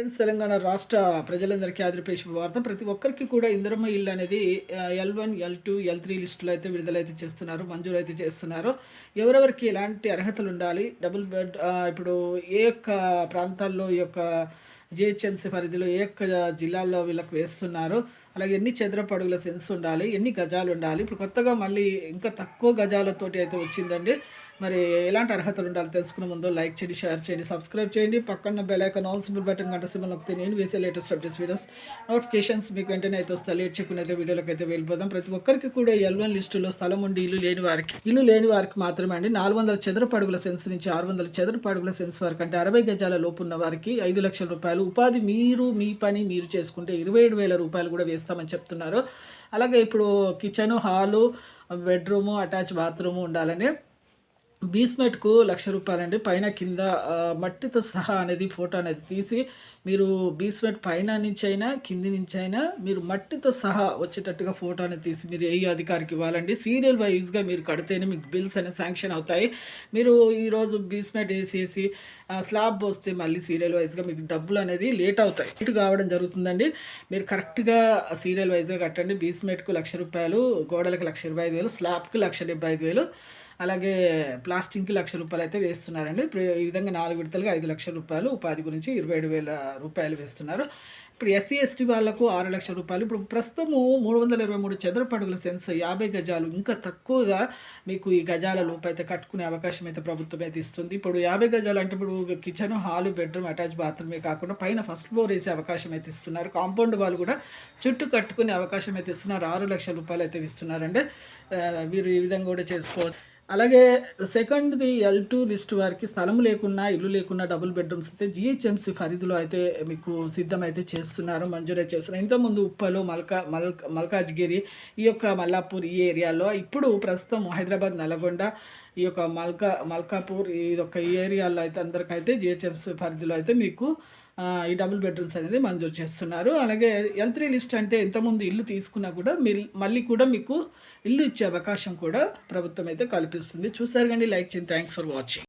Friends, Telangana రాష్ట్ర ప్రజలందరికీ ఆదిరిపే శుభవార్త. ప్రతి ఒక్కరికి కూడా ఇందిరమ్మ ఇల్లు అనేది L1, L2, L3 లిస్టులో అయితే విడుదలైతే చేస్తున్నారు, మంజూరు అయితే చేస్తున్నారు. ఎవరెవరికి ఎలాంటి అర్హతలు ఉండాలి, డబుల్ బెడ్ ఇప్పుడు ఏ యొక్క ప్రాంతాల్లో ఈ యొక్క జిహెచ్ఎంసీ పరిధిలో ఏ యొక్క జిల్లాల్లో వీళ్ళకి వేస్తున్నారు, అలాగే ఎన్ని చదరపు అడుగుల సెన్స్ ఉండాలి, ఎన్ని గజాలు ఉండాలి. ఇప్పుడు కొత్తగా మళ్ళీ ఇంకా తక్కువ గజాలతోటి అయితే వచ్చిందండి. మరి ఎలాంటి అర్హతలు ఉండాలో తెలుసుకునే ముందు లైక్ చేయండి, షేర్ చేయండి, సబ్స్క్రైబ్ చేయండి. పక్కన bell icon all symbol button గంట సింబల్ నొక్కితే నేను వేసే లేటెస్ట్ అప్డేట్స్ వీడియోస్ నోటిఫికేషన్స్ మీకు వెంటనే అయితే వస్తాయి. లేట్ చేయకుండా అయితే వీడియోలోకి అయితే వెళ్ళిపోదాం. ప్రతి ఒక్కరికి కూడా L1 లిస్టులో స్థలం ఉండి ఇల్లు లేని వారికి మాత్రమే అండి. 400 చదరపు అడుగుల సెన్స్ నుంచి 600 చదరపు అడుగుల సెన్స్ వరకు, అంటే 60 గజాల లోపు ఉన్న వారికి 5 లక్షల రూపాయలు ఉపాధి, మీ పని మీరు చేసుకుంటే 27,000 రూపాయలు కూడా వేస్తామని చెప్తున్నారు. అలాగే ఇప్పుడు kitchen, hall, bedroom, attach bathroom ఉండాలని. బేస్మెంట్కు 1,00,000 రూపాయలండి. పైన కింద మట్టితో సహా అనేది ఫోటో అనేది తీసి మీరు బేస్మెంట్ పైన నుంచి అయినా కింది నుంచి అయినా మీరు మట్టితో సహా వచ్చేటట్టుగా ఫోటో అనేది తీసి మీరు ఏ అధికారికి ఇవ్వాలండి. సీరియల్ వైజ్గా మీరు కడితేనే మీకు బిల్స్ అనేవి శాంక్షన్ అవుతాయి. మీరు ఈరోజు బేస్మెంట్ వేసేసి స్లాబ్ పోస్తే మళ్ళీ సీరియల్ వైజ్గా మీకు డబ్బులు అనేది లేట్ అవుతాయి, లేట్ కావడం జరుగుతుందండి. మీరు కరెక్ట్గా సీరియల్ వైజ్గా కట్టండి. బేస్మెంట్కు 1,00,000 రూపాయలు, గోడలకు 1,25,000, స్లాబ్కి 1,75,000, అలాగే ప్లాస్టింగ్కి 1,00,000 రూపాయలు అయితే వేస్తున్నారండి. ఇప్పుడు ఈ విధంగా 4 విడతలుగా 5 లక్షల రూపాయలు, ఉపాధి గురించి 27,000 రూపాయలు వేస్తున్నారు. ఇప్పుడు ఎస్సీ ఎస్టీ వాళ్ళకు 6 లక్షల రూపాయలు. ఇప్పుడు ప్రస్తుతము 323 చదరపు అడుగుల సెన్స్, 50 గజాలు, ఇంకా తక్కువగా మీకు ఈ గజాల లోపు అయితే కట్టుకునే అవకాశం అయితే ప్రభుత్వం అయితే ఇస్తుంది. ఇప్పుడు 50 గజాలు అంటే ఇప్పుడు కిచెన్, హాలు, బెడ్రూమ్, అటాచ్ బాత్రూమే కాకుండా పైన ఫస్ట్ ఫ్లోర్ వేసే అవకాశం అయితే ఇస్తున్నారు. కాంపౌండ్ వాళ్ళు కూడా చుట్టూ కట్టుకునే అవకాశం అయితే ఇస్తున్నారు. 6 లక్షల రూపాయలు అయితే ఇస్తున్నారండి. మీరు ఈ విధంగా కూడా చేసుకోవచ్చు. అలాగే సెకండ్ది L2 లిస్ట్ వారికి స్థలం లేకున్నా, ఇల్లు లేకున్నా డబుల్ బెడ్రూమ్స్ అయితే జిహెచ్ఎంసీ పరిధిలో అయితే మీకు సిద్ధమైతే చేస్తున్నారు, మంజూరు చేస్తున్నారు. ఇంతకుముందు ఉప్పలు, మల్కాజ్గిరి, ఈ యొక్క మల్లాపూర్ ఈ ఏరియాలో, ఇప్పుడు ప్రస్తుతం హైదరాబాద్, నల్గొండ, ఈ యొక్క మల్కాపూర్ ఈ యొక్క ఏరియాలో అయితే అందరికైతే జిహెచ్ఎంసీ పరిధిలో అయితే మీకు ఈ డబుల్ బెడ్రూమ్స్ అనేది మంజూరు చేస్తున్నారు. అలాగే L3 లిస్ట్ అంటే ఇంతకుముందు ఇల్లు తీసుకున్నా కూడా మళ్ళీ కూడా మీకు ఇల్లు ఇచ్చే అవకాశం కూడా ప్రభుత్వం అయితే కల్పిస్తుంది. చూసారు కానీ లైక్ చేయండి. Thanks for watching.